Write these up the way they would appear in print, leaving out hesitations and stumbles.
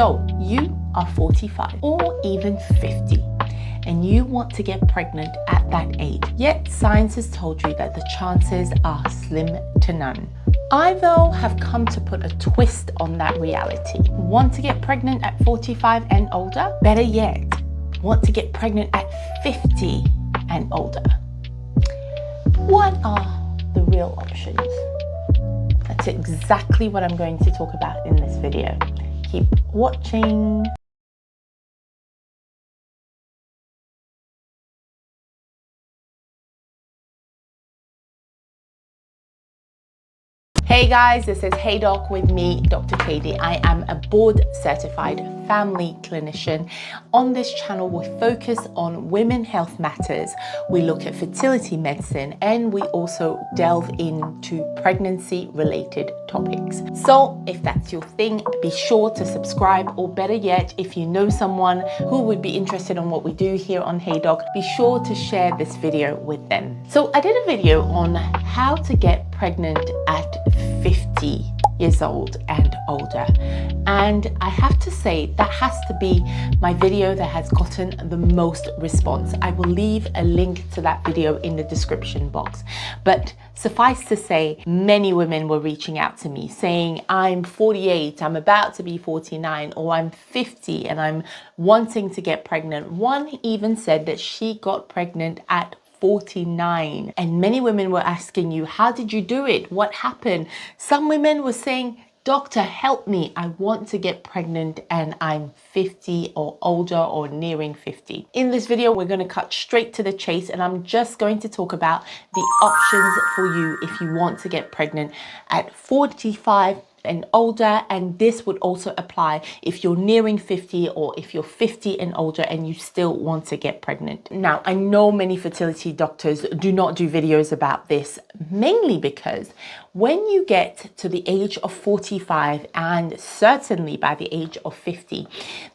So you are 45 or even 50 and you want to get pregnant at that age, yet science has told you that the chances are slim to none. I, though, have come to put a twist on that reality. Want to get pregnant at 45 and older? Better yet, want to get pregnant at 50 and older? What are the real options? That's exactly what I'm going to talk about in this video. Keep watching. Hey guys, this is Hey Doc with me, Dr. Kady. I am a board certified family clinician. On this channel, we focus on women health matters. We look at fertility medicine and we also delve into pregnancy related topics. So if that's your thing, be sure to subscribe, or better yet, if you know someone who would be interested in what we do here on Hey Doc, be sure to share this video with them. So I did a video on how to get pregnant at 50 years old and older, and I have to say that has to be my video that has gotten the most response. I will leave a link to that video in the description box, but suffice to say, many women were reaching out to me saying, I'm 48, I'm about to be 49, or I'm 50 and I'm wanting to get pregnant. One even said that she got pregnant at 49. And many women were asking you, how did you do it? What happened? Some women were saying, doctor, help me. I want to get pregnant and I'm 50 or older or nearing 50. In this video, we're going to cut straight to the chase, and I'm just going to talk about the options for you if you want to get pregnant at 45 and older, and this would also apply if you're nearing 50 or if you're 50 and older and you still want to get pregnant. Now, I know many fertility doctors do not do videos about this, mainly because when you get to the age of 45 and certainly by the age of 50,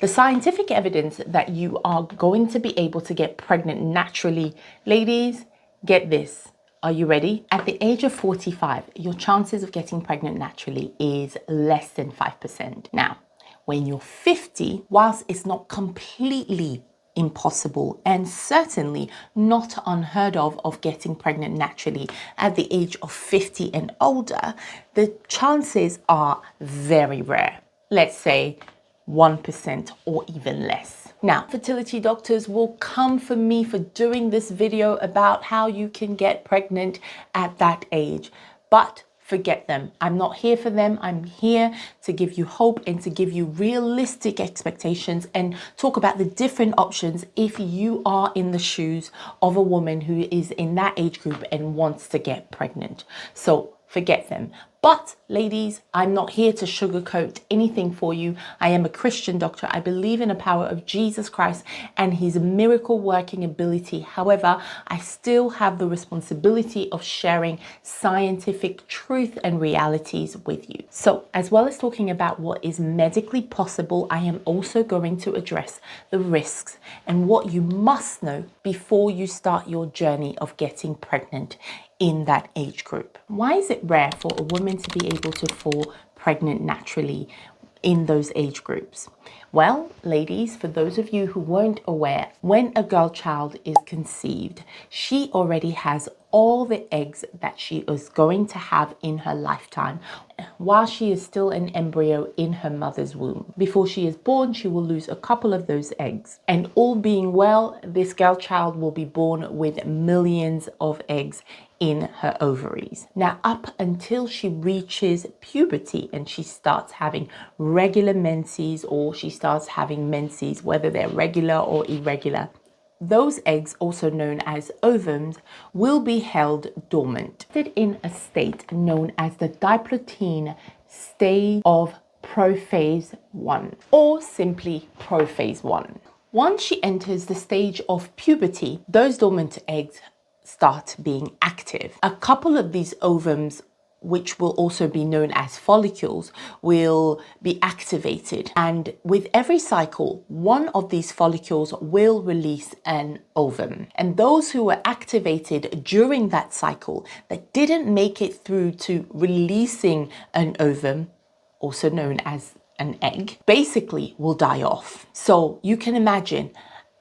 the scientific evidence that you are going to be able to get pregnant naturally, ladies, get this. Are you ready? At the age of 45, your chances of getting pregnant naturally is less than 5%. Now, when you're 50, whilst it's not completely impossible and certainly not unheard of getting pregnant naturally at the age of 50 and older, the chances are very rare. Let's say 1% or even less. Now, fertility doctors will come for me for doing this video about how you can get pregnant at that age, but forget them. I'm not here for them. I'm here to give you hope and to give you realistic expectations and talk about the different options if you are in the shoes of a woman who is in that age group and wants to get pregnant. So forget them. But ladies, I'm not here to sugarcoat anything for you. I am a Christian doctor. I believe in the power of Jesus Christ and his miracle working ability. However, I still have the responsibility of sharing scientific truth and realities with you. So as well as talking about what is medically possible, I am also going to address the risks and what you must know before you start your journey of getting pregnant in that age group. Why is it rare for a woman to be able to fall pregnant naturally in those age groups? Well, ladies, for those of you who weren't aware, when a girl child is conceived, she already has all the eggs that she is going to have in her lifetime while she is still an embryo in her mother's womb. Before she is born, she will lose a couple of those eggs. And all being well, this girl child will be born with millions of eggs in her ovaries. Now, up until she reaches puberty and she starts having regular menses, or she starts having menses, whether they're regular or irregular, those eggs, also known as ovums, will be held dormant in a state known as the diplotin stage of prophase 1, or simply prophase 1. Once she enters the stage of puberty, those dormant eggs start being active. A couple of these ovums, which will also be known as follicles, will be activated. And with every cycle, one of these follicles will release an ovum. And those who were activated during that cycle that didn't make it through to releasing an ovum, also known as an egg, basically will die off. So you can imagine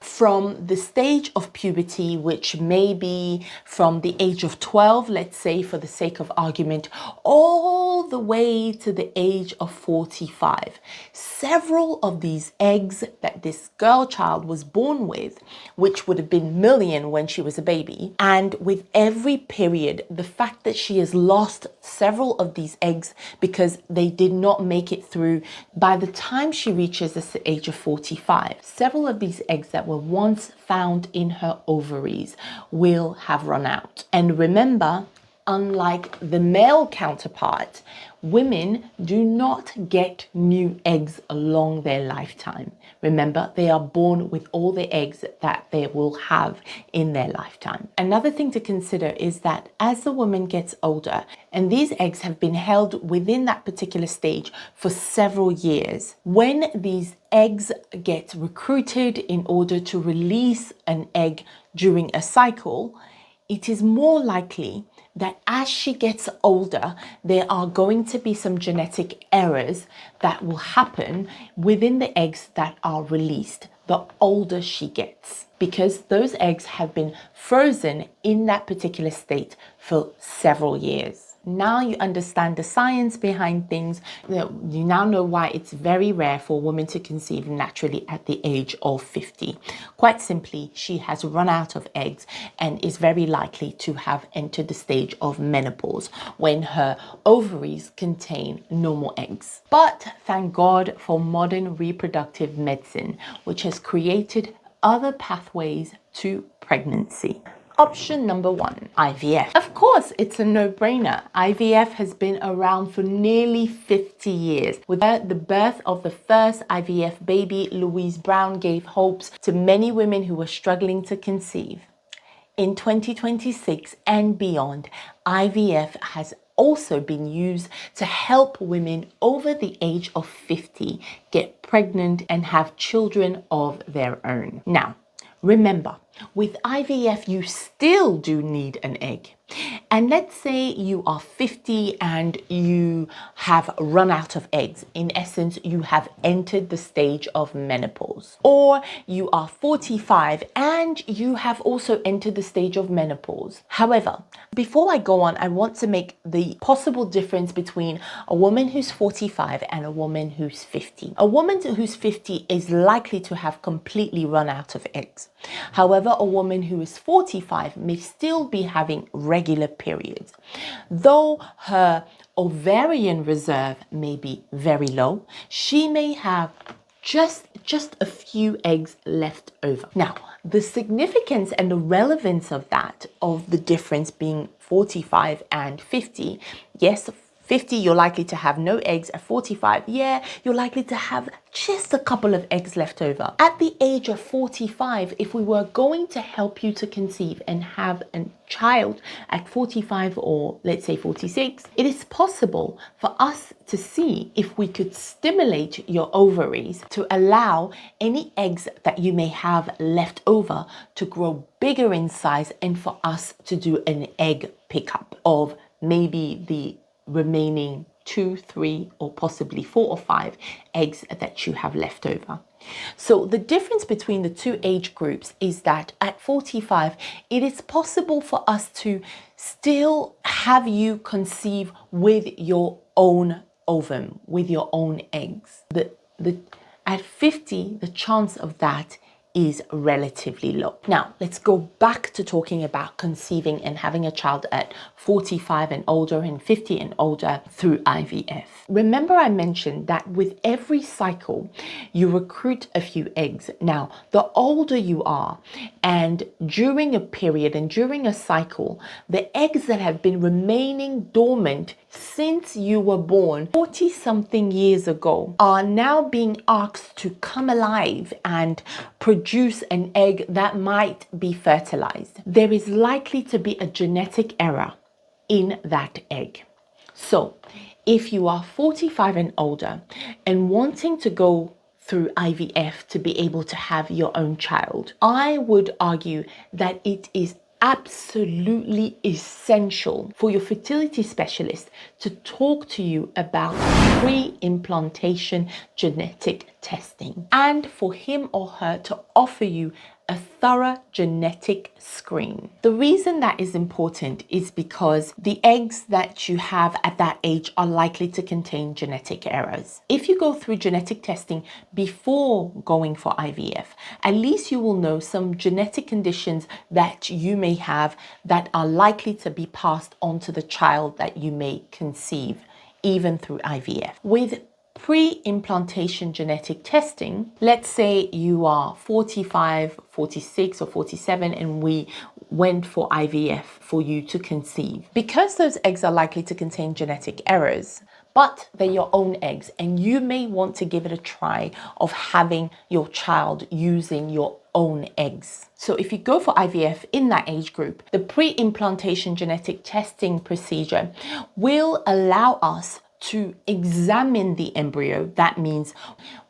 from the stage of puberty, which may be from the age of 12, let's say for the sake of argument, all the way to the age of 45. Several of these eggs that this girl child was born with, which would have been million when she was a baby, and with every period, the fact that she has lost several of these eggs because they did not make it through by the time she reaches the age of 45, several of these eggs that were once found in her ovaries will have run out. And remember, unlike the male counterpart, women do not get new eggs along their lifetime. Remember, they are born with all the eggs that they will have in their lifetime. Another thing to consider is that as the woman gets older, and these eggs have been held within that particular stage for several years, when these eggs get recruited in order to release an egg during a cycle, it is more likely that as she gets older, there are going to be some genetic errors that will happen within the eggs that are released the older she gets, because those eggs have been frozen in that particular state for several years. Now you understand the science behind things. You now know why it's very rare for a woman to conceive naturally at the age of 50. Quite simply, she has run out of eggs and is very likely to have entered the stage of menopause when her ovaries contain normal eggs. But thank God for modern reproductive medicine, which has created other pathways to pregnancy. Option number one, IVF. Of course, it's a no-brainer. IVF has been around for nearly 50 years. With the birth of the first IVF baby, Louise Brown gave hopes to many women who were struggling to conceive. In 2026 and beyond, IVF has also been used to help women over the age of 50 get pregnant and have children of their own. Now, remember, with IVF, you still do need an egg. And let's say you are 50 and you have run out of eggs. In essence, you have entered the stage of menopause. Or you are 45 and you have also entered the stage of menopause. However, before I go on, I want to make the possible difference between a woman who's 45 and a woman who's 50. A woman who's 50 is likely to have completely run out of eggs. However, a woman who is 45 may still be having regular periods. Though her ovarian reserve may be very low, she may have just a few eggs left over. Now, the significance and the relevance of that, of the difference being 45 and 50, yes, 50, you're likely to have no eggs. At 45, yeah, you're likely to have just a couple of eggs left over. At the age of 45, if we were going to help you to conceive and have a child at 45 or let's say 46, it is possible for us to see if we could stimulate your ovaries to allow any eggs that you may have left over to grow bigger in size, and for us to do an egg pickup of maybe the remaining 2, 3, or possibly 4 or 5 eggs that you have left over. So the difference between the two age groups is that at 45, it is possible for us to still have you conceive with your own ovum, with your own eggs. At 50, the chance of that is relatively low. Now, let's go back to talking about conceiving and having a child at 45 and older and 50 and older through IVF. Remember, I mentioned that with every cycle, you recruit a few eggs. Now, the older you are, and during a period and during a cycle, the eggs that have been remaining dormant since you were born 40 something years ago are now being asked to come alive and produce an egg that might be fertilized. There is likely to be a genetic error in that egg. So if you are 45 and older and wanting to go through IVF to be able to have your own child, I would argue that it is absolutely essential for your fertility specialist to talk to you about pre-implantation genetic testing and for him or her to offer you a thorough genetic screen. The reason that is important is because the eggs that you have at that age are likely to contain genetic errors. If you go through genetic testing before going for IVF, at least you will know some genetic conditions that you may have that are likely to be passed on to the child that you may conceive, even through IVF. With pre-implantation genetic testing, let's say you are 45, 46 or 47 and we went for IVF for you to conceive. Because those eggs are likely to contain genetic errors, but they're your own eggs and you may want to give it a try of having your child using your own eggs. So if you go for IVF in that age group, the pre-implantation genetic testing procedure will allow us to examine the embryo. That means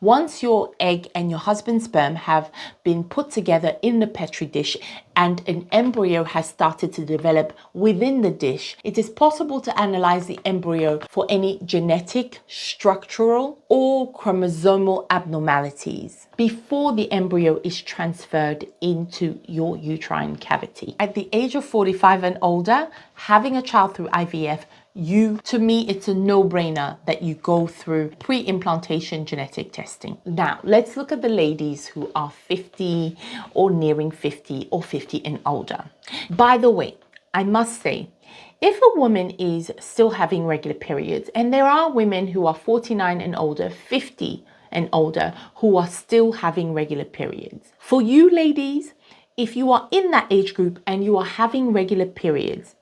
once your egg and your husband's sperm have been put together in the Petri dish and an embryo has started to develop within the dish, it is possible to analyze the embryo for any genetic, structural, or chromosomal abnormalities before the embryo is transferred into your uterine cavity. At the age of 45 and older, having a child through IVF, to me, it's a no-brainer that you go through pre-implantation genetic testing. Now, let's look at the ladies who are 50 or nearing 50 or 50 and older. By the way, I must say, if a woman is still having regular periods, and there are women who are 49 and older, 50 and older, who are still having regular periods. For you ladies, if you are in that age group and you are having regular periods,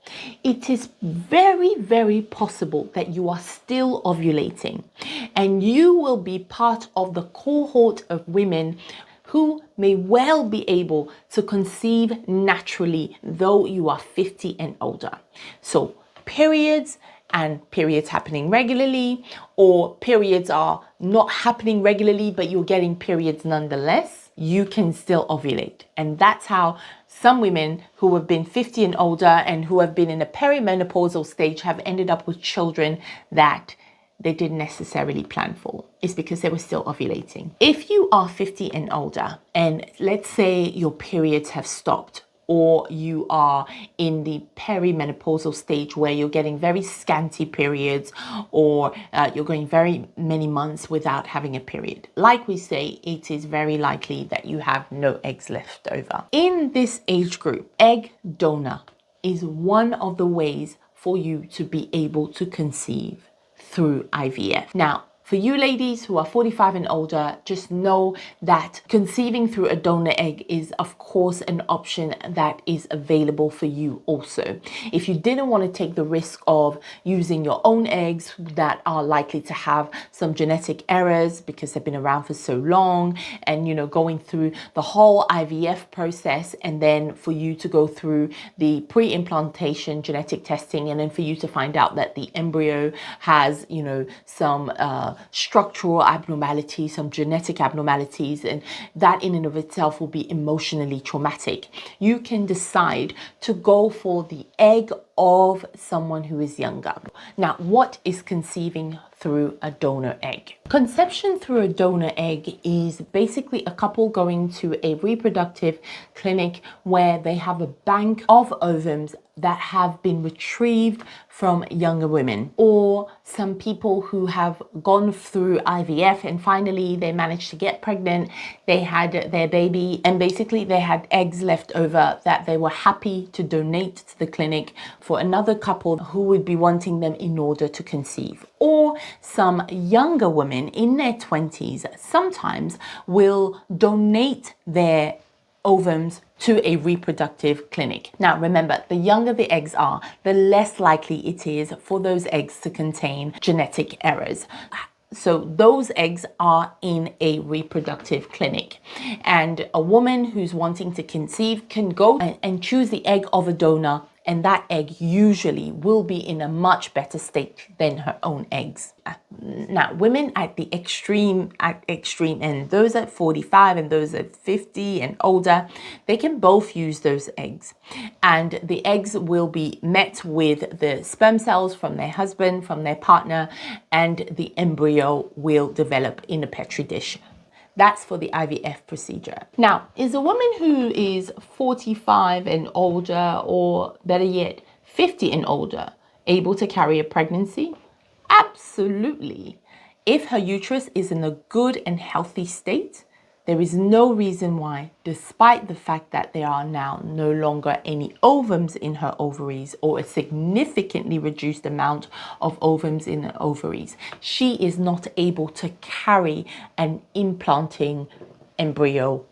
it is very, very possible that you are still ovulating and you will be part of the cohort of women who may well be able to conceive naturally, though you are 50 and older. So periods and periods happening regularly, or periods are not happening regularly, but you're getting periods nonetheless, you can still ovulate. And that's how some women who have been 50 and older and who have been in a perimenopausal stage have ended up with children that they didn't necessarily plan for. It's because they were still ovulating. If you are 50 and older, and let's say your periods have stopped, or you are in the perimenopausal stage where you're getting very scanty periods, or you're going very many months without having a period, like we say, it is very likely that you have no eggs left over. In this age group, egg donor is one of the ways for you to be able to conceive through IVF. Now, for you ladies who are 45 and older, just know that conceiving through a donor egg is, of course, an option that is available for you also. If you didn't want to take the risk of using your own eggs that are likely to have some genetic errors because they've been around for so long, and going through the whole IVF process, and then for you to go through the pre-implantation genetic testing, and then for you to find out that the embryo has some structural abnormalities, some genetic abnormalities, and that in and of itself will be emotionally traumatic. You can decide to go for the egg of someone who is younger. Now, what is conceiving through a donor egg? Conception through a donor egg is basically a couple going to a reproductive clinic where they have a bank of ovums that have been retrieved from younger women, or some people who have gone through IVF and finally they managed to get pregnant, they had their baby, and basically they had eggs left over that they were happy to donate to the clinic for another couple who would be wanting them in order to conceive. Or some younger women in their 20s sometimes will donate their ovums to a reproductive clinic. Now remember, the younger the eggs are, the less likely it is for those eggs to contain genetic errors. So those eggs are in a reproductive clinic, and a woman who's wanting to conceive can go and choose the egg of a donor and that egg usually will be in a much better state than her own eggs. Now, women at the extreme end, those at 45 and those at 50 and older, they can both use those eggs, and the eggs will be met with the sperm cells from their husband, from their partner, and the embryo will develop in a petri dish. That's for the IVF procedure. Now, is a woman who is 45 and older, or better yet, 50 and older, able to carry a pregnancy? Absolutely. If her uterus is in a good and healthy state, there is no reason why, despite the fact that there are now no longer any ovums in her ovaries, or a significantly reduced amount of ovums in her ovaries, she is not able to carry an implanting embryo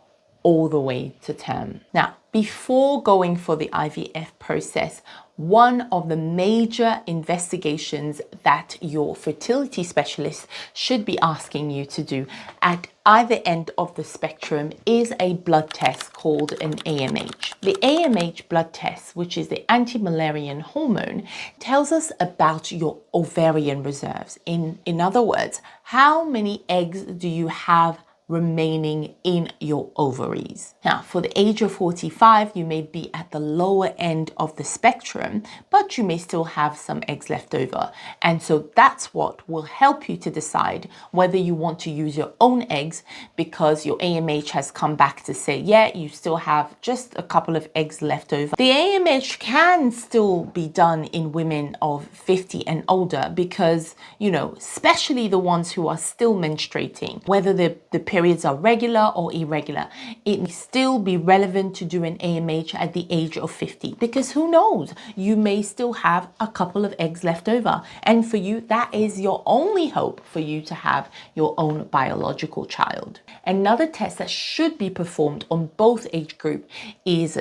all the way to term. Now, before going for the IVF process, one of the major investigations that your fertility specialist should be asking you to do at either end of the spectrum is a blood test called an AMH. The AMH blood test, which is the anti-Müllerian hormone, tells us about your ovarian reserves. In other words, how many eggs do you have remaining in your ovaries. Now, for the age of 45, you may be at the lower end of the spectrum, but you may still have some eggs left over. And so that's what will help you to decide whether you want to use your own eggs, because your AMH has come back to say, yeah, you still have just a couple of eggs left over. The AMH can still be done in women of 50 and older because, especially the ones who are still menstruating, whether the periods are regular or irregular, it may still be relevant to do an AMH at the age of 50, because who knows, you may still have a couple of eggs left over, and for you that is your only hope for you to have your own biological child. Another test that should be performed on both age group is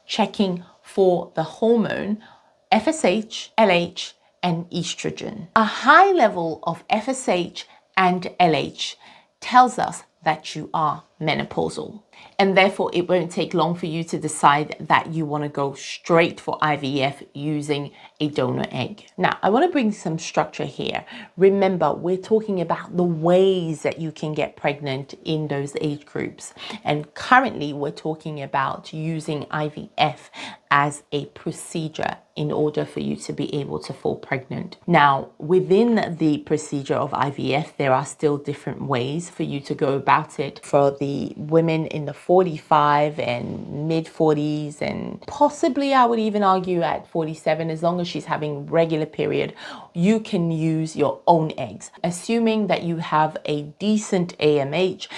checking for the hormone FSH, LH, and estrogen. A high level of FSH and LH tells us that you are menopausal, and therefore it won't take long for you to decide that you want to go straight for IVF using a donor egg. Now, I want to bring some structure here. Remember, we're talking about the ways that you can get pregnant in those age groups, and currently we're talking about using IVF as a procedure in order for you to be able to fall pregnant. Now, within the procedure of IVF, there are still different ways for you to go about it. For the women in the 45 and mid 40s, and possibly I would even argue at 47, as long as she's having regular period, you can use your own eggs, assuming that you have a decent AMH,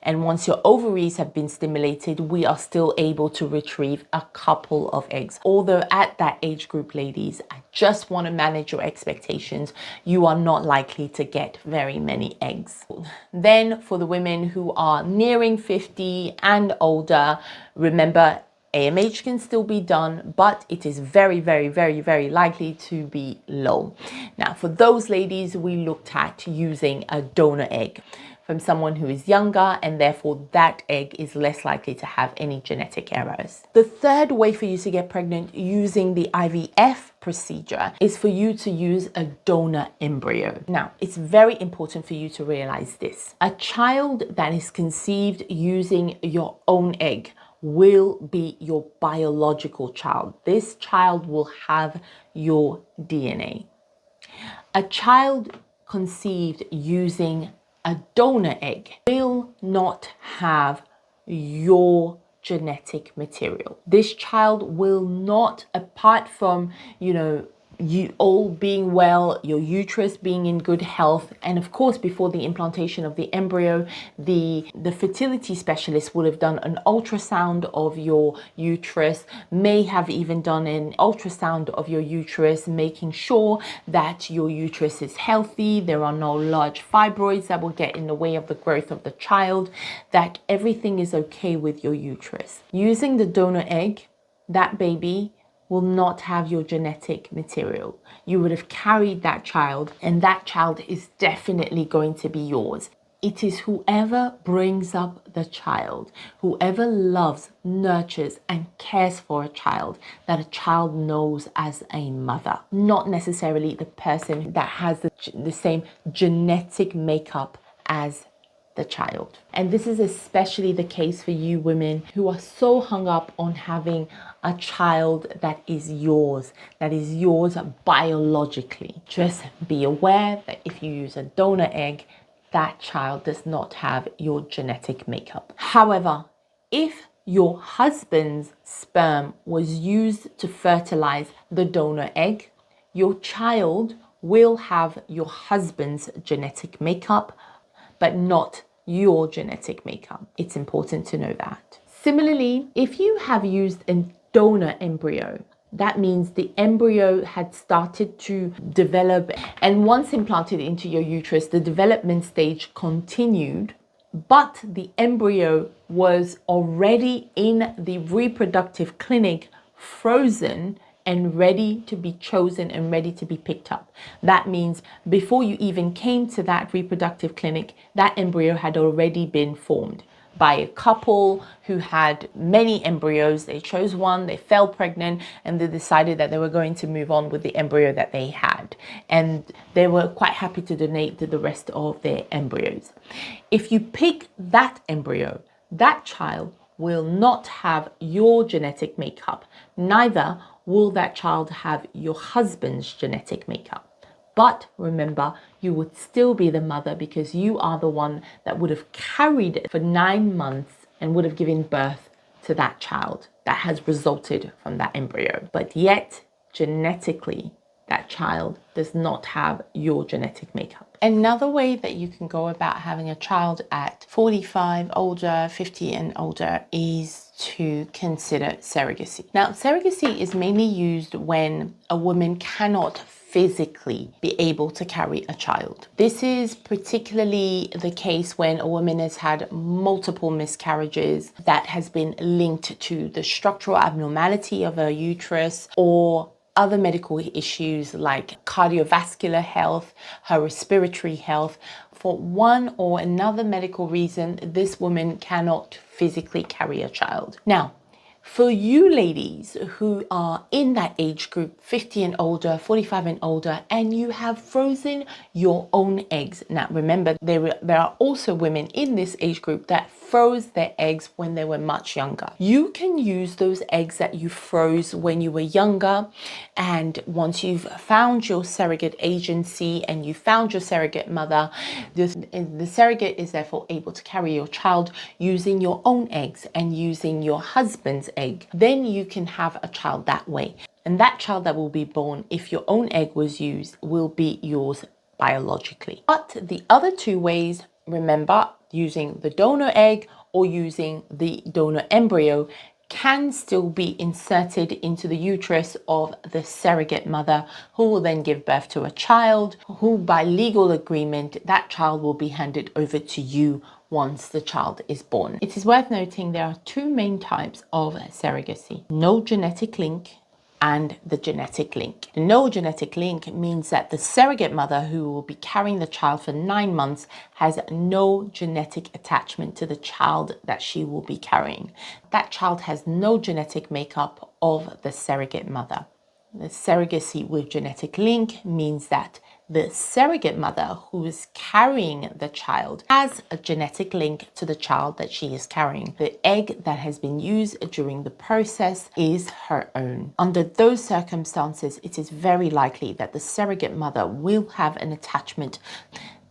and once your ovaries have been stimulated, we are still able to retrieve a couple of eggs. Although at that age group, ladies, I just want to manage your expectations. You are not likely to get very many eggs. Then for the women who are nearing 50 and older, remember, AMH can still be done, but it is very, very, very, very likely to be low. Now, for those ladies, we looked at using a donor egg from someone who is younger, and therefore that egg is less likely to have any genetic errors. The third way for you to get pregnant using the IVF procedure is for you to use a donor embryo. Now, it's very important for you to realize this. A child that is conceived using your own egg will be your biological child. This child will have your DNA. A child conceived using a donor egg will not have your genetic material. This child will not, apart from, you all being well, your uterus being in good health, and of course before the implantation of the embryo, the fertility specialist would have done an ultrasound of your uterus, may have even done an ultrasound of your uterus, making sure that your uterus is healthy, there are no large fibroids that will get in the way of the growth of the child, that everything is okay with your uterus. Using the donor egg, that baby will not have your genetic material. You would have carried that child, and that child is definitely going to be yours. It is whoever brings up the child, whoever loves, nurtures, and cares for a child that a child knows as a mother, not necessarily the person that has the same genetic makeup as the child. And this is especially the case for you women who are so hung up on having a child that is yours biologically. Just be aware that if you use a donor egg, that child does not have your genetic makeup. However, if your husband's sperm was used to fertilize the donor egg, your child will have your husband's genetic makeup, but not your genetic makeup. It's important to know that. Similarly, if you have used a donor embryo, that means the embryo had started to develop, and once implanted into your uterus, the development stage continued, but the embryo was already in the reproductive clinic, frozen and ready to be chosen and ready to be picked up. That means before you even came to that reproductive clinic, that embryo had already been formed by a couple who had many embryos. They chose one, they fell pregnant, and they decided that they were going to move on with the embryo that they had. And they were quite happy to donate the rest of their embryos. If you pick that embryo, that child will not have your genetic makeup. Neither will that child have your husband's genetic makeup. But remember, you would still be the mother because you are the one that would have carried it for 9 months and would have given birth to that child that has resulted from that embryo. But yet, genetically, that child does not have your genetic makeup. Another way that you can go about having a child at 45 older, 50 and older is to consider surrogacy. Now, surrogacy is mainly used when a woman cannot physically be able to carry a child. This is particularly the case when a woman has had multiple miscarriages that has been linked to the structural abnormality of her uterus or other medical issues like cardiovascular health, her respiratory health. For one or another medical reason, this woman cannot physically carry a child. Now, for you ladies who are in that age group, 50 and older, 45 and older, and you have frozen your own eggs. Now, remember, there are also women in this age group that froze their eggs when they were much younger. You can use those eggs that you froze when you were younger, and once you've found your surrogate agency and you found your surrogate mother, the surrogate is therefore able to carry your child using your own eggs and using your husband's egg. Then you can have a child that way. And that child that will be born, if your own egg was used, will be yours biologically. But the other two ways, remember, using the donor egg or using the donor embryo, can still be inserted into the uterus of the surrogate mother, who will then give birth to a child who, by legal agreement, that child will be handed over to you once the child is born. It is worth noting there are two main types of surrogacy: no genetic link and the genetic link. The no genetic link means that the surrogate mother who will be carrying the child for 9 months has no genetic attachment to the child that she will be carrying. That child has no genetic makeup of the surrogate mother. The surrogacy with genetic link means that the surrogate mother who is carrying the child has a genetic link to the child that she is carrying. The egg that has been used during the process is her own. Under those circumstances, it is very likely that the surrogate mother will have an attachment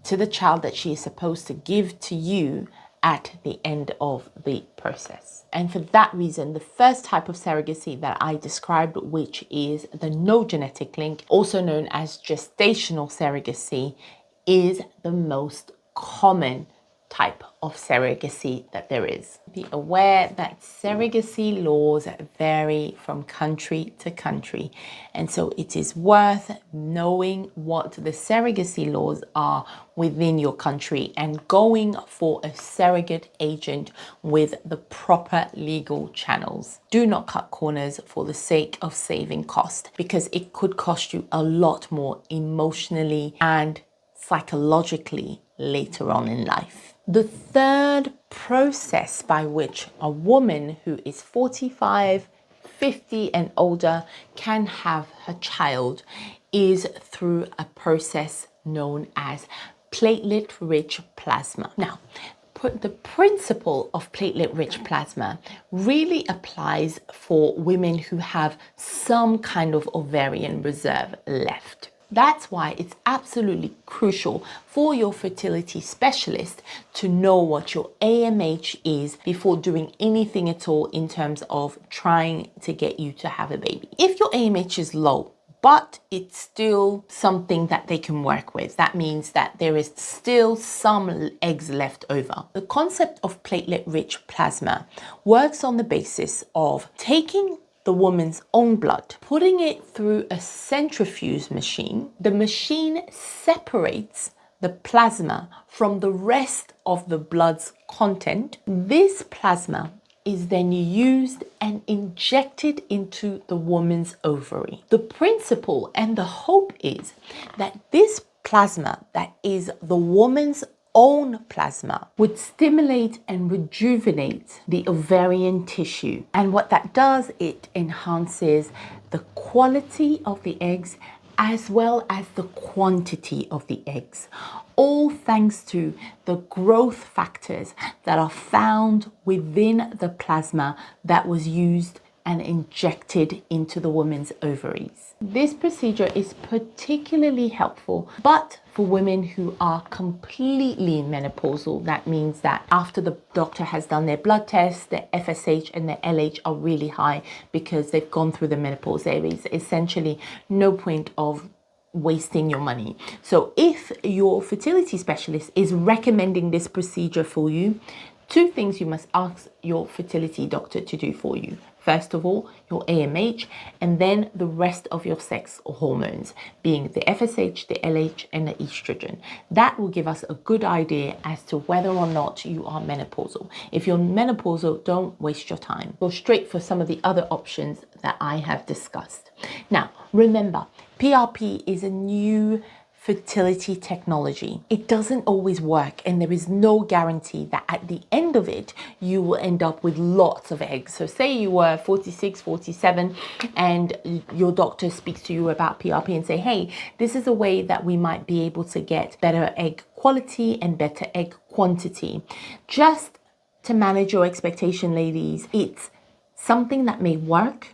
to the child that she is supposed to give to you at the end of the process. And for that reason, the first type of surrogacy that I described, which is the no genetic link, also known as gestational surrogacy, is the most common type of surrogacy that there is. Be aware that surrogacy laws vary from country to country, and so it is worth knowing what the surrogacy laws are within your country and going for a surrogate agent with the proper legal channels. Do not cut corners for the sake of saving cost, because it could cost you a lot more emotionally and psychologically later on in life. The third process by which a woman who is 45, 50 and older can have her child is through a process known as platelet-rich plasma. Now, the principle of platelet-rich plasma really applies for women who have some kind of ovarian reserve left. That's why it's absolutely crucial for your fertility specialist to know what your AMH is before doing anything at all in terms of trying to get you to have a baby. If your AMH is low, but it's still something that they can work with, that means that there is still some eggs left over. The concept of platelet-rich plasma works on the basis of taking the woman's own blood, putting it through a centrifuge machine. The machine separates the plasma from the rest of the blood's content. This plasma is then used and injected into the woman's ovary. The principle and the hope is that this plasma, that is the woman's own plasma, would stimulate and rejuvenate the ovarian tissue. And what that does, it enhances the quality of the eggs as well as the quantity of the eggs, all thanks to the growth factors that are found within the plasma that was used and injected into the woman's ovaries. This procedure is particularly helpful, but for women who are completely menopausal. That means that after the doctor has done their blood tests, their FSH and their LH are really high because they've gone through the menopause. There is essentially no point of wasting your money. So if your fertility specialist is recommending this procedure for you, two things you must ask your fertility doctor to do for you. First of all, your AMH, and then the rest of your sex hormones, being the FSH, the LH, and the estrogen. That will give us a good idea as to whether or not you are menopausal. If you're menopausal, don't waste your time. Go straight for some of the other options that I have discussed. Now, remember, PRP is a new fertility technology. It doesn't always work, and there is no guarantee that at the end of it you will end up with lots of eggs. So say you were 46, 47 and your doctor speaks to you about PRP and say, hey, this is a way that we might be able to get better egg quality and better egg quantity. Just to manage your expectation, ladies, it's something that may work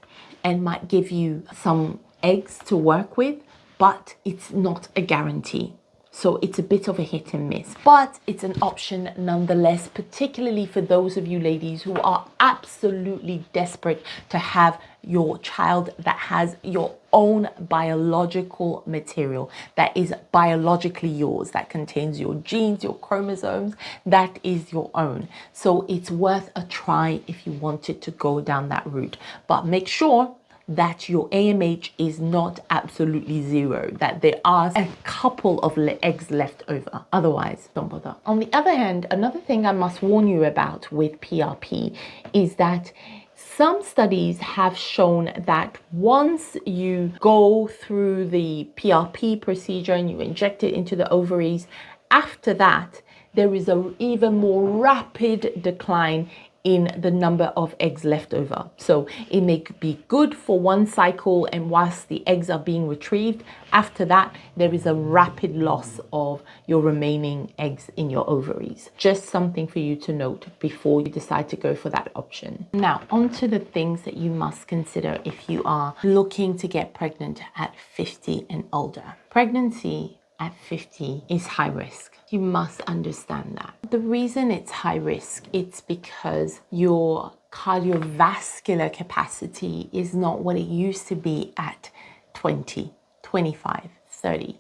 and might give you some eggs to work with, but it's not a guarantee. So it's a bit of a hit and miss, but it's an option nonetheless, particularly for those of you ladies who are absolutely desperate to have your child that has your own biological material, that is biologically yours, that contains your genes, your chromosomes, that is your own. So it's worth a try if you wanted to go down that route, but make sure that your AMH is not absolutely zero, that there are a couple of eggs left over. Otherwise, don't bother. On the other hand, another thing I must warn you about with PRP is that some studies have shown that once you go through the PRP procedure and you inject it into the ovaries, after that, there is an even more rapid decline in the number of eggs left over. So it may be good for one cycle, and whilst the eggs are being retrieved, after that there is a rapid loss of your remaining eggs in your ovaries. Just something for you to note before you decide to go for that option. Now, on to the things that you must consider if you are looking to get pregnant at 50 and older. Pregnancy at 50 is high risk. You must understand that. The reason it's high risk, it's because your cardiovascular capacity is not what it used to be at 20, 25, 30,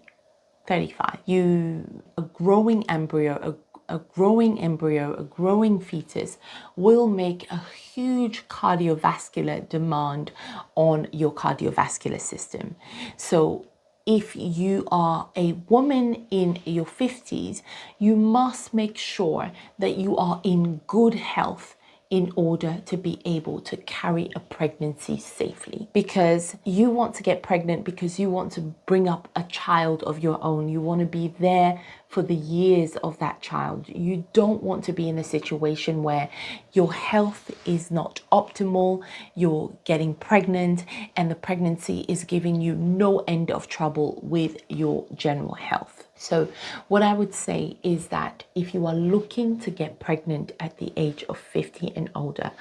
35. A growing embryo, a growing fetus will make a huge cardiovascular demand on your cardiovascular system. So if you are a woman in your 50s, you must make sure that you are in good health in order to be able to carry a pregnancy safely. Because you want to get pregnant because you want to bring up a child of your own. You want to be there for the years of that child. You don't want to be in a situation where your health is not optimal, you're getting pregnant, and the pregnancy is giving you no end of trouble with your general health. So what I would say is that if you are looking to get pregnant at the age of 50 and older,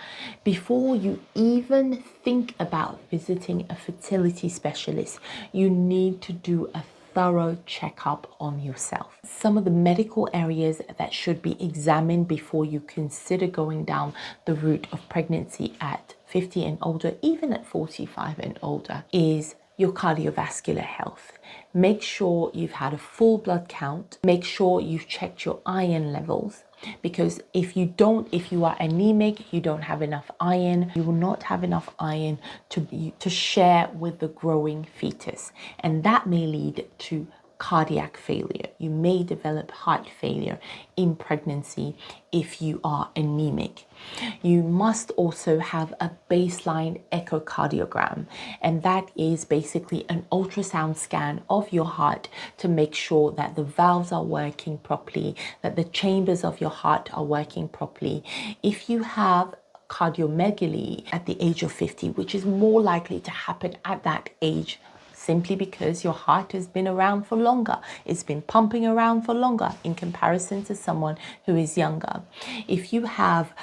before you even think about visiting a fertility specialist, you need to do a thorough checkup on yourself. Some of the medical areas that should be examined before you consider going down the route of pregnancy at 50 and older, even at 45 and older, is your cardiovascular health. Make sure you've had a full blood count. Make sure you've checked your iron levels, because if you are anemic, you don't have enough iron, you will not have enough iron to share with the growing fetus, and that may lead to cardiac failure. You may develop heart failure in pregnancy if you are anemic. You must also have a baseline echocardiogram, and that is basically an ultrasound scan of your heart to make sure that the valves are working properly, that the chambers of your heart are working properly. If you have cardiomegaly at the age of 50, which is more likely to happen at that age, simply because your heart has been around for longer. It's been pumping around for longer in comparison to someone who is younger. If you have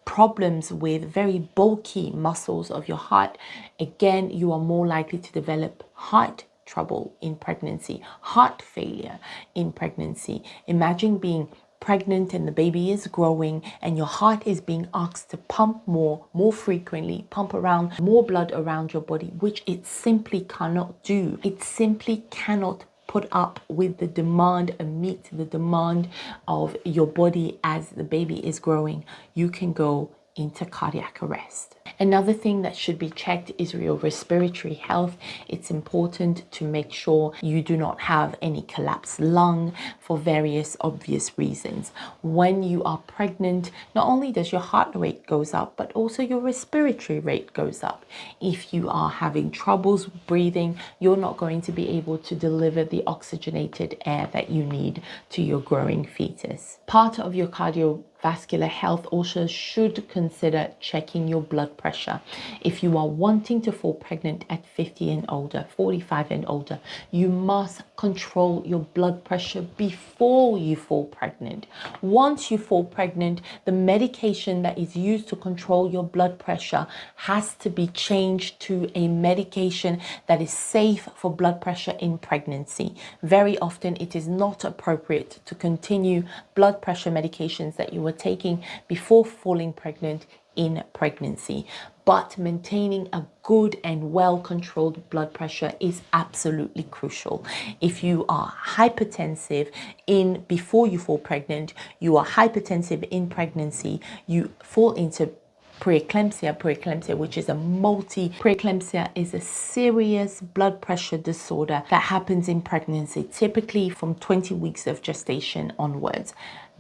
problems with very bulky muscles of your heart, again, you are more likely to develop heart trouble in pregnancy, heart failure in pregnancy. Imagine being pregnant and the baby is growing and your heart is being asked to pump more frequently, pump around more blood around your body, which it simply cannot do. It simply cannot put up with the demand and meet the demand of your body as the baby is growing. You can go into cardiac arrest. Another thing that should be checked is your respiratory health. It's important to make sure you do not have any collapsed lung for various obvious reasons. When you are pregnant, not only does your heart rate goes up, but also your respiratory rate goes up. If you are having troubles breathing, you're not going to be able to deliver the oxygenated air that you need to your growing fetus. Part of your cardiovascular health also should consider checking your blood pressure. If you are wanting to fall pregnant at 50 and older, 45 and older, you must control your blood pressure before you fall pregnant. Once you fall pregnant, the medication that is used to control your blood pressure has to be changed to a medication that is safe for blood pressure in pregnancy. Very often it is not appropriate to continue blood pressure medications that you were taking before falling pregnant in pregnancy, but maintaining a good and well-controlled blood pressure is absolutely crucial. If you are hypertensive before you fall pregnant, you are hypertensive in pregnancy, you fall into preeclampsia, which is preeclampsia is a serious blood pressure disorder that happens in pregnancy, typically from 20 weeks of gestation onwards.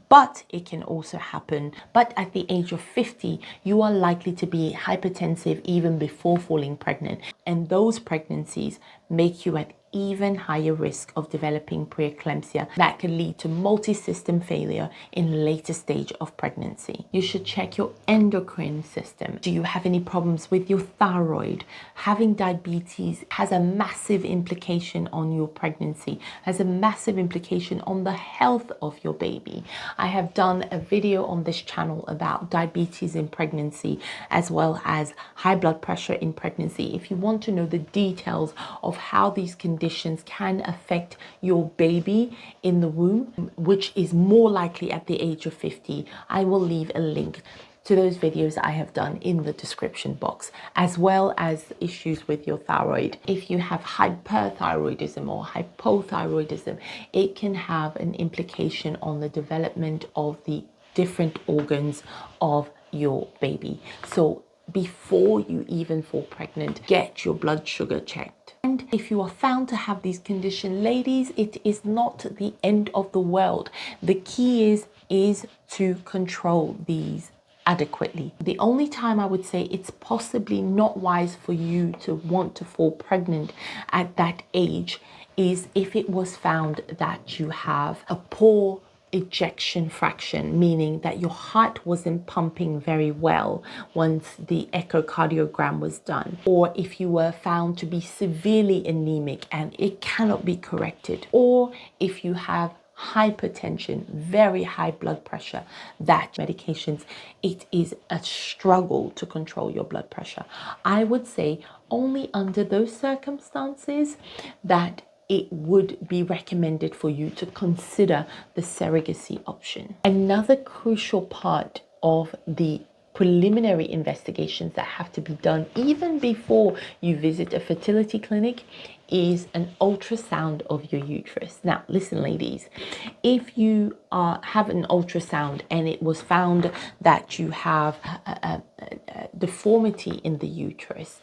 But it can also happen. But at the age of 50, you are likely to be hypertensive even before falling pregnant. And those pregnancies make you at even higher risk of developing preeclampsia that can lead to multi-system failure in later stage of pregnancy. You should check your endocrine system. Do you have any problems with your thyroid? Having diabetes has a massive implication on your pregnancy, has a massive implication on the health of your baby. I have done a video on this channel about diabetes in pregnancy as well as high blood pressure in pregnancy. If you want to know the details of how these conditions can affect your baby in the womb, which is more likely at the age of 50, I will leave a link to those videos I have done in the description box, as well as issues with your thyroid. If you have hyperthyroidism or hypothyroidism, it can have an implication on the development of the different organs of your baby. So before you even fall pregnant, get your blood sugar checked. And if you are found to have these conditions, ladies, it is not the end of the world. The key is to control these adequately. The only time I would say it's possibly not wise for you to want to fall pregnant at that age is if it was found that you have a poor ejection fraction, meaning that your heart wasn't pumping very well once the echocardiogram was done, or if you were found to be severely anemic and it cannot be corrected, or if you have hypertension, very high blood pressure, that medications, it is a struggle to control your blood pressure. I would say only under those circumstances that it would be recommended for you to consider the surrogacy option. Another crucial part of the preliminary investigations that have to be done even before you visit a fertility clinic is an ultrasound of your uterus. Now, listen, ladies, if you have an ultrasound and it was found that you have a deformity in the uterus,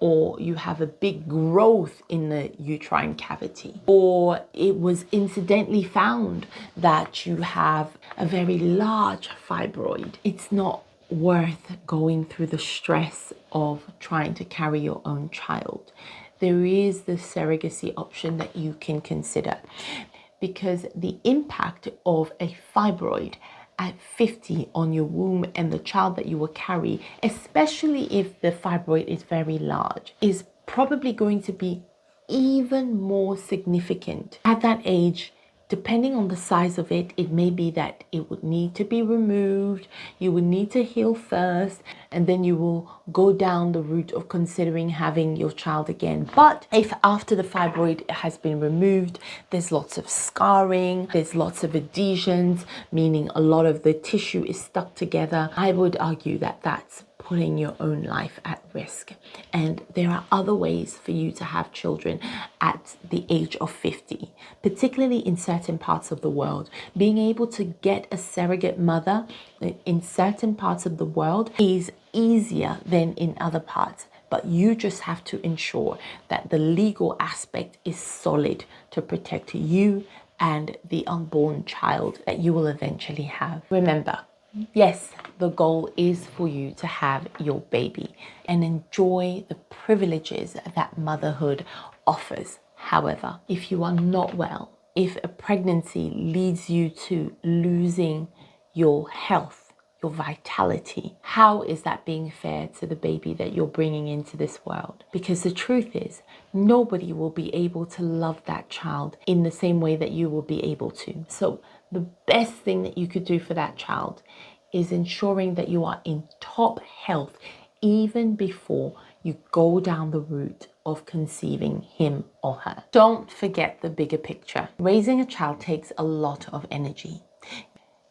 or you have a big growth in the uterine cavity, or it was incidentally found that you have a very large fibroid, it's not worth going through the stress of trying to carry your own child. There is the surrogacy option that you can consider, because the impact of a fibroid at 50 on your womb and the child that you will carry, especially if the fibroid is very large, is probably going to be even more significant at that age. Depending on the size of it, it may be that it would need to be removed, you would need to heal first, and then you will go down the route of considering having your child again. But if after the fibroid has been removed, there's lots of scarring, there's lots of adhesions, meaning a lot of the tissue is stuck together, I would argue that that's putting your own life at risk. And there are other ways for you to have children at the age of 50, particularly in certain parts of the world. Being able to get a surrogate mother in certain parts of the world is easier than in other parts. But you just have to ensure that the legal aspect is solid to protect you and the unborn child that you will eventually have. Remember, yes, the goal is for you to have your baby and enjoy the privileges that motherhood offers. However, if you are not well, if a pregnancy leads you to losing your health, your vitality, how is that being fair to the baby that you're bringing into this world? Because the truth is, nobody will be able to love that child in the same way that you will be able to. So the best thing that you could do for that child is ensuring that you are in top health even before you go down the route of conceiving him or her. Don't forget the bigger picture. Raising a child takes a lot of energy.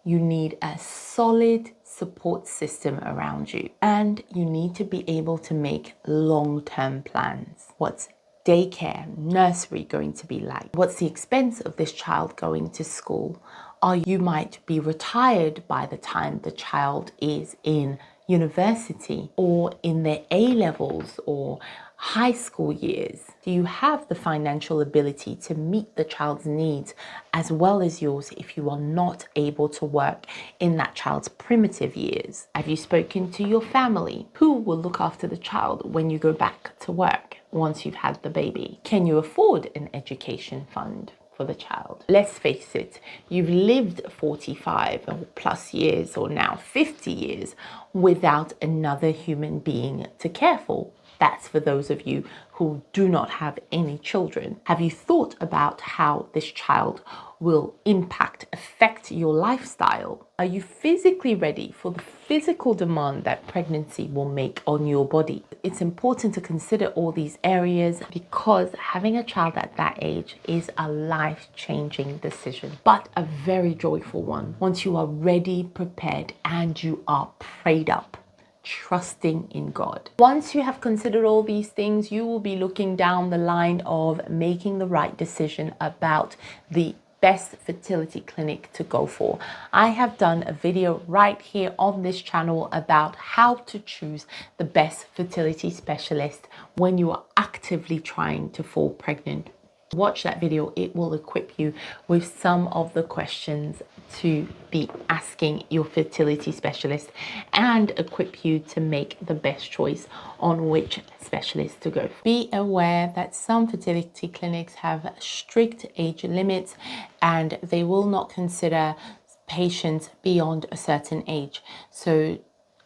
You need a solid support system around you, and you need to be able to make long-term plans. What's daycare, nursery going to be like? What's the expense of this child going to school? Or you might be retired by the time the child is in university or in their A-levels or high school years. Do you have the financial ability to meet the child's needs as well as yours if you are not able to work in that child's primitive years? Have you spoken to your family? Who will look after the child when you go back to work once you've had the baby? Can you afford an education fund for the child? Let's face it, you've lived 45 or plus years, or now 50 years, without another human being to care for. That's for those of you who do not have any children. Have you thought about how this child will affect your lifestyle? Are you physically ready for the physical demand that pregnancy will make on your body? It's important to consider all these areas because having a child at that age is a life-changing decision, but a very joyful one once you are ready, prepared, and you are prayed up, trusting in God. Once you have considered all these things, you will be looking down the line of making the right decision about the best fertility clinic to go for. I have done a video right here on this channel about how to choose the best fertility specialist when you are actively trying to fall pregnant. Watch that video. It will equip you with some of the questions to be asking your fertility specialist and equip you to make the best choice on which specialist to go for. Be aware that some fertility clinics have strict age limits and they will not consider patients beyond a certain age. So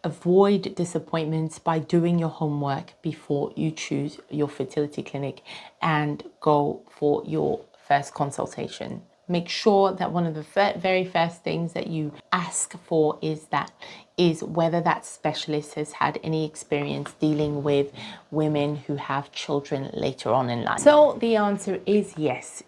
avoid disappointments by doing your homework before you choose your fertility clinic and go for your first consultation. Make sure that one of the very first things that you ask for is whether that specialist has had any experience dealing with women who have children later on in life. So the answer is yes.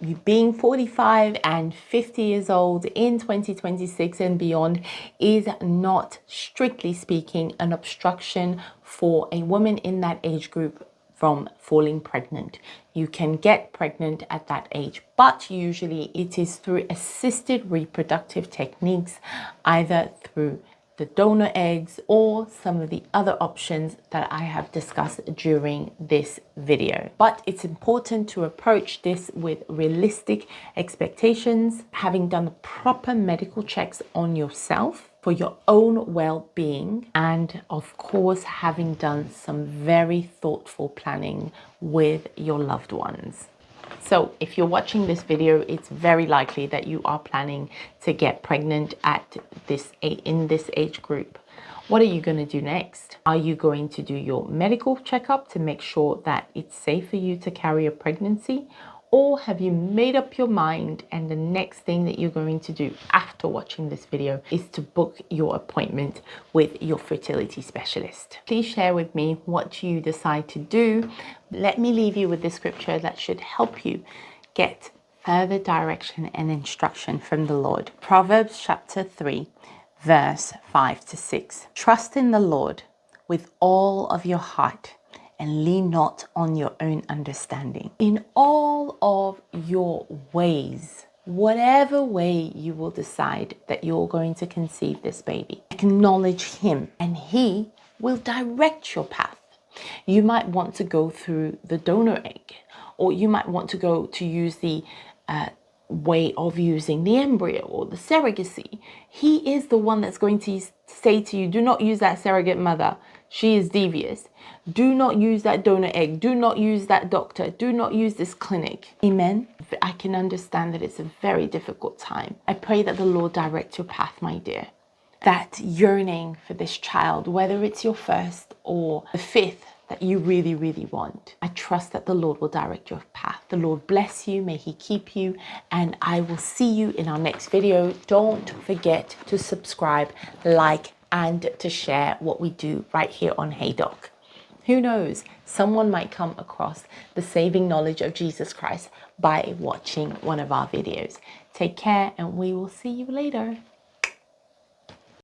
You being 45 and 50 years old in 2026 and beyond is not, strictly speaking, an obstruction for a woman in that age group from falling pregnant. You can get pregnant at that age, but usually it is through assisted reproductive techniques, either through the donor eggs or some of the other options that I have discussed during this video. But it's important to approach this with realistic expectations, having done the proper medical checks on yourself for your own well-being, and of course having done some very thoughtful planning with your loved ones. So if you're watching this video, it's very likely that you are planning to get pregnant in this age group. What are you going to do next? Are you going to do your medical checkup to make sure that it's safe for you to carry a pregnancy? Or have you made up your mind and the next thing that you're going to do after watching this video is to book your appointment with your fertility specialist? Please share with me what you decide to do. Let me leave you with the scripture that should help you get further direction and instruction from the Lord. Proverbs chapter 3, verse 5 to 6. Trust in the Lord with all of your heart and lean not on your own understanding. In all of your ways, whatever way you will decide that you're going to conceive this baby, acknowledge him and he will direct your path. You might want to go through the donor egg, or you might want to go to use the way of using the embryo or the surrogacy. He is the one that's going to say to you, do not use that surrogate mother. She is devious. Do not use that donor egg. Do not use that doctor. Do not use this clinic. Amen. I can understand that it's a very difficult time. I pray that the Lord direct your path, my dear. That yearning for this child, whether it's your first or the fifth that you really, really want, I trust that the Lord will direct your path. The Lord bless you. May he keep you. And I will see you in our next video. Don't forget to subscribe, like, and to share what we do right here on Hey Doc. Who knows, someone might come across the saving knowledge of Jesus Christ by watching one of our videos. Take care and we will see you later.